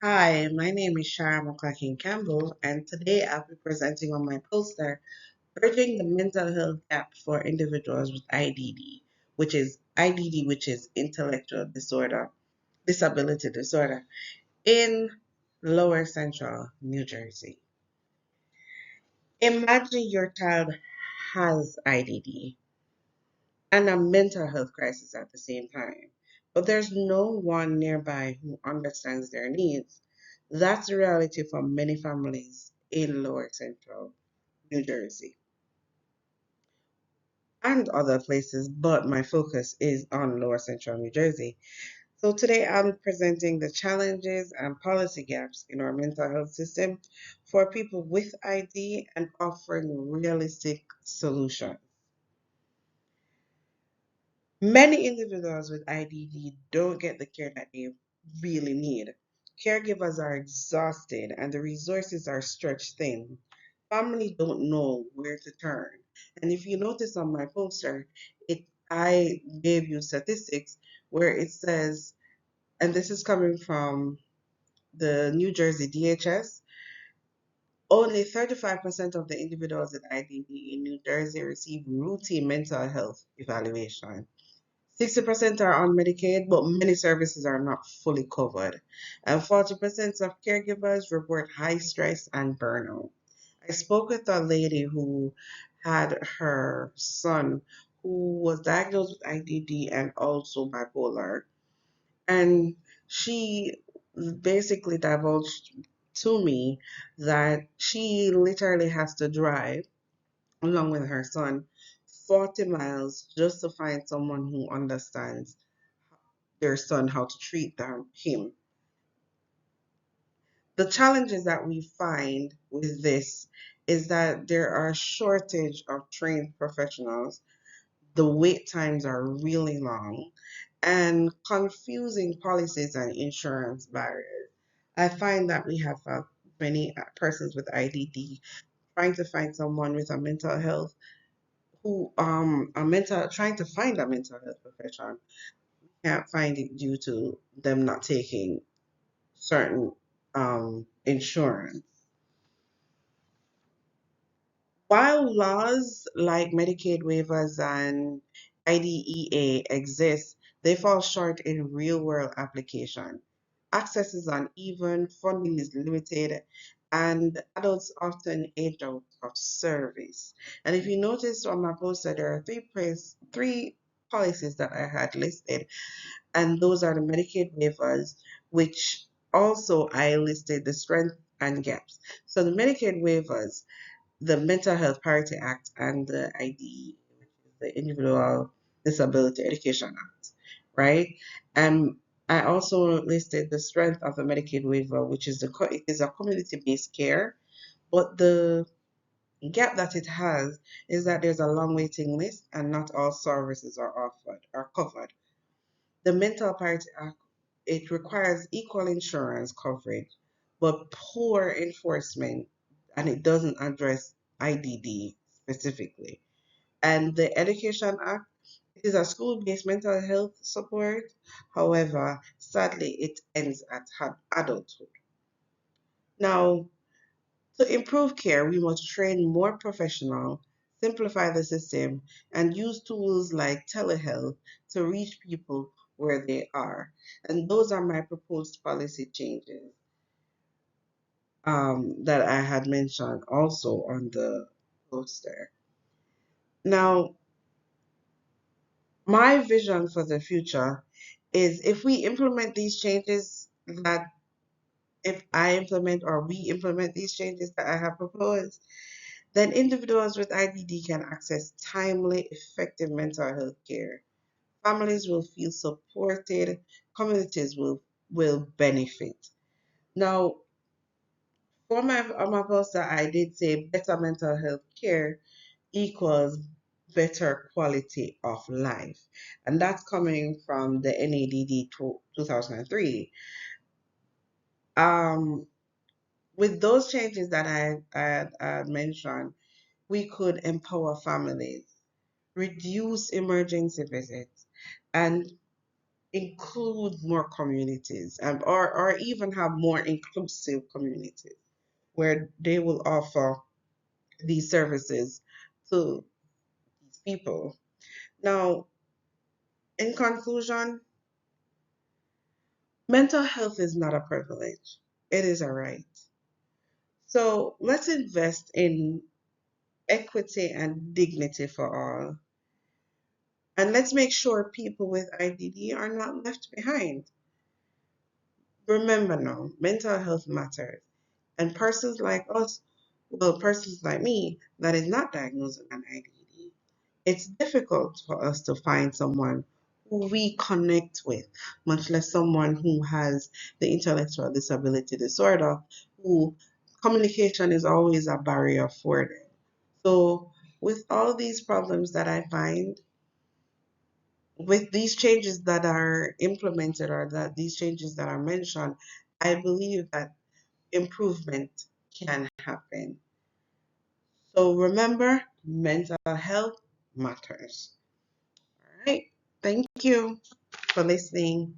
Hi, my name is Shara McCracken Campbell, and today I'll be presenting on my poster, Bridging the Mental Health Gap for Individuals with IDD, which is intellectual disorder, disability disorder, in Lower Central New Jersey. Imagine your child has IDD and a mental health crisis at the same time. But there's no one nearby who understands their needs. That's the reality for many families in Lower Central New Jersey and other places, but my focus is on Lower Central New Jersey. So today I'm presenting the challenges and policy gaps in our mental health system for people with ID and offering realistic solutions. Many individuals with IDD don't get the care that they really need. Caregivers are exhausted and the resources are stretched thin. Families don't know where to turn. And if you notice on my poster, I gave you statistics where it says, and this is coming from the New Jersey DHS, only 35% of the individuals with IDD in New Jersey receive routine mental health evaluation. 60% are on Medicaid, but many services are not fully covered. And 40% of caregivers report high stress and burnout. I spoke with a lady who had her son who was diagnosed with IDD and also bipolar. And she basically divulged to me that she literally has to drive along with her son 40 miles just to find someone who understands their son how to treat him. The challenges that we find with this is that there are shortage of trained professionals. The wait times are really long and confusing policies and insurance barriers. I find that we have many persons with IDD trying to find someone with a mental health who a mental trying to find a mental health profession can't find it due to them not taking certain insurance. While laws like Medicaid waivers and IDEA exist, they fall short in real world application. Access is uneven, funding is limited, and adults often age out of service. And if you notice on my poster, there are three policies that I had listed, and those are the Medicaid waivers, which also I listed the strength and gaps. So the Medicaid waivers, the Mental Health Parity Act, and the IDE, which is the Individual Disability Education Act, right? And I also listed the strength of the Medicaid waiver, which is it is a community-based care, but the gap that it has is that there's a long waiting list and not all services are offered or covered. The Mental Parity Act, it requires equal insurance coverage, but poor enforcement, and it doesn't address IDD specifically. And the Education Act, it is a school-based mental health support. However, sadly, it ends at adulthood. Now, to improve care, we must train more professionals, simplify the system, and use tools like telehealth to reach people where they are. And those are my proposed policy changes that I had mentioned also on the poster. Now, my vision for the future is if we implement these changes that if I implement or we implement these changes that I have proposed, then individuals with IDD can access timely, effective mental health care. Families will feel supported, communities will benefit. Now, for on my poster, I did say better mental health care equals better quality of life. And that's coming from the NADD 2003. Um, with those changes that I mentioned, we could empower families, reduce emergency visits, and include more communities, or even have more inclusive communities where they will offer these services to these people. Now, in conclusion, mental health is not a privilege, it is a right. So let's invest in equity and dignity for all. And let's make sure people with IDD are not left behind. Remember now, mental health matters. And persons like us, well, persons like me that is not diagnosed with an IDD, it's difficult for us to find someone who we connect with, much less someone who has the intellectual disability disorder, who communication is always a barrier for them. So, with all these problems that I find, with these changes that are implemented or that these changes that are mentioned, I believe that improvement can happen. So remember, mental health matters. All right. Thank you for listening.